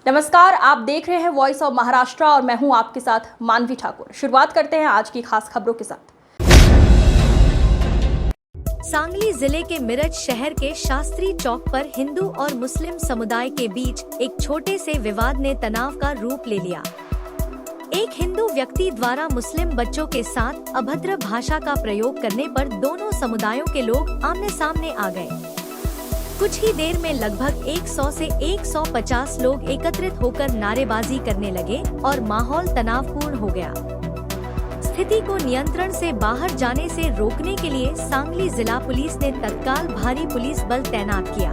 नमस्कार, आप देख रहे हैं वॉइस ऑफ महाराष्ट्र और मैं हूं आपके साथ मानवी ठाकुर। शुरुआत करते हैं आज की खास खबरों के साथ। सांगली जिले के मिरज शहर के शास्त्री चौक पर हिंदू और मुस्लिम समुदाय के बीच एक छोटे से विवाद ने तनाव का रूप ले लिया। एक हिंदू व्यक्ति द्वारा मुस्लिम बच्चों के साथ अभद्र भाषा का प्रयोग करने पर दोनों समुदायों के लोग आमने सामने आ गए। कुछ ही देर में लगभग 100 से 150 लोग एकत्रित होकर नारेबाजी करने लगे और माहौल तनावपूर्ण हो गया। स्थिति को नियंत्रण से बाहर जाने से रोकने के लिए सांगली जिला पुलिस ने तत्काल भारी पुलिस बल तैनात किया।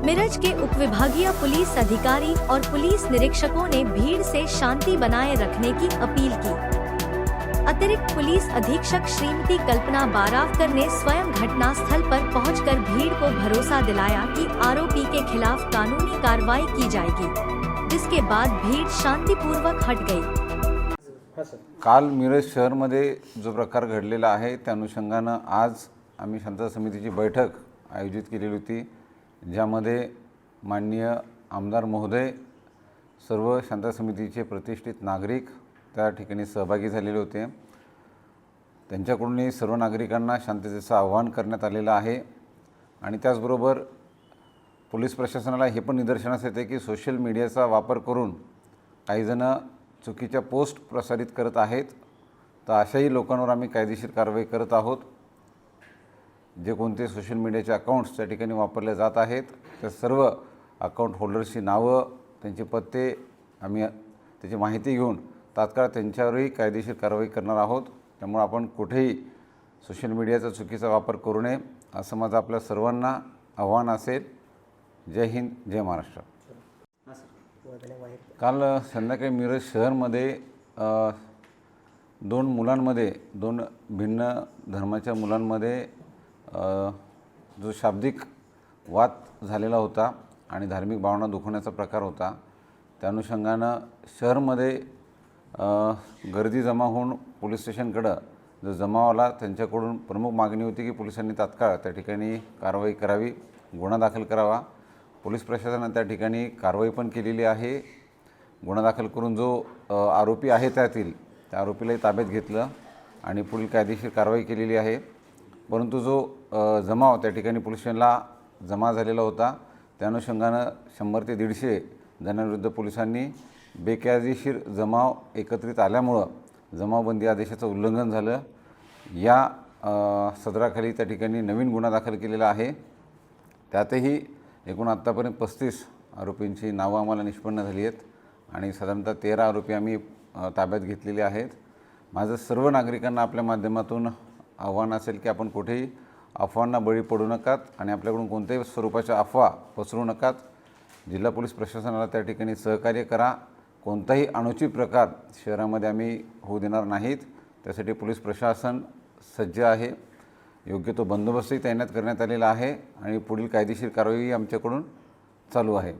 मिरज के उपविभागीय पुलिस अधिकारी और पुलिस निरीक्षकों ने भीड़ से शांति बनाए रखने की अपील की। अतिरिक्त पुलिस अधीक्षक श्रीमती कल्पना बारावकर ने स्वयं घटनास्थल पर पहुंचकर भीड़ को भरोसा दिलाया कि आरोपी के खिलाफ कानूनी कार्रवाई की जाएगी, जिसके बाद भीड़ शांतिपूर्वक हट गई। काल मिरज शहरमध्ये जो प्रकार घडलेला आहे त्या अनुषंगाने आज आम्ही शांतता समितीची बैठक आयोजित केली होती, ज्यामध्ये माननीय आमदार महोदय, सर्व शांतता समितीचे प्रतिष्ठित नागरिक त्या ठिकाणी सहभागी झालेले होते। त्यांच्याकडूनही सर्व नागरिकांना शांततेचं आवाहन करण्यात आलेलं आहे आणि त्याचबरोबर पोलीस प्रशासनाला हे पण निदर्शनास येते की सोशल मीडियाचा वापर करून काही जण चुकीच्या पोस्ट प्रसारित करत आहेत, तर अशाही लोकांवर आम्ही कायदेशीर कारवाई करत आहोत। जे कोणते सोशल मीडियाचे अकाउंट्स त्या ठिकाणी वापरले जात आहेत त्या सर्व अकाउंट होल्डर्सची नावं, त्यांचे पत्ते आम्ही त्याची माहिती घेऊन तात्काळ त्यांच्यावरही कायदेशीर कारवाई करणार आहोत। त्यामुळे आपण कुठेही सोशल मीडियाचा चुकीचा वापर करू नये असं माझं आपल्या सर्वांना आव्हान असेल। जय हिंद, जय महाराष्ट्र। काल संध्याकाळी मिरज शहरमध्ये दोन मुलांमध्ये, दोन भिन्न धर्माच्या मुलांमध्ये जो शाब्दिक वाद झालेला होता आणि धार्मिक भावना दुखवण्याचा प्रकार होता, त्या अनुषंगाने शहरमध्ये गर्दी जमा होऊन पोलीस स्टेशनकडे जो जमाव आला, त्यांच्याकडून प्रमुख मागणी होती की पोलिसांनी तात्काळ त्या ठिकाणी कारवाई करावी, गुन्हा दाखल करावा। पोलीस प्रशासनाने त्या ठिकाणी कारवाई पण केलेली आहे। गुन्हा दाखल करून जो आरोपी आहे त्या आरोपीलाही ताब्यात घेतलं आणि पुढील कायदेशीर कारवाई केलेली आहे। परंतु जो जमाव त्या ठिकाणी पोलीस स्टेशनला जमा झालेला होता, त्या अनुषंगाने 100 ते 150 जणांविरुद्ध पोलिसांनी बेकायदेशीर जमाव एकत्रित आल्यामुळे जमावबंदी आदेशाचं उल्लंघन झालं। या सदराखाली त्या ठिकाणी नवीन गुन्हा दाखल केलेला आहे। त्यातही एकूण आत्तापर्यंत 35 आरोपींची नावं आम्हाला निष्पन्न झाली आहेत आणि साधारणतः 13 आरोपी आम्ही ताब्यात घेतलेले आहेत। माझं सर्व नागरिकांना आपल्या माध्यमातून आव्हान असेल की आपण कुठेही अफवांना बळी पडू नकात आणि आपल्याकडून कोणत्याही स्वरूपाच्या अफवा पसरवू नकात। जिल्हा पोलीस प्रशासनाला त्या ठिकाणी सहकार्य करा। कोणताही अनुचित प्रकार शहरामध्ये आम्ही होऊ देणार नाहीत। त्यासाठी पोलीस प्रशासन सज्ज आहे। योग्य तो बंदोबस्तही तैनात करण्यात आलेला आहे आणि पुढील कायदेशीर कारवाई आमच्याकडून चालू आहे।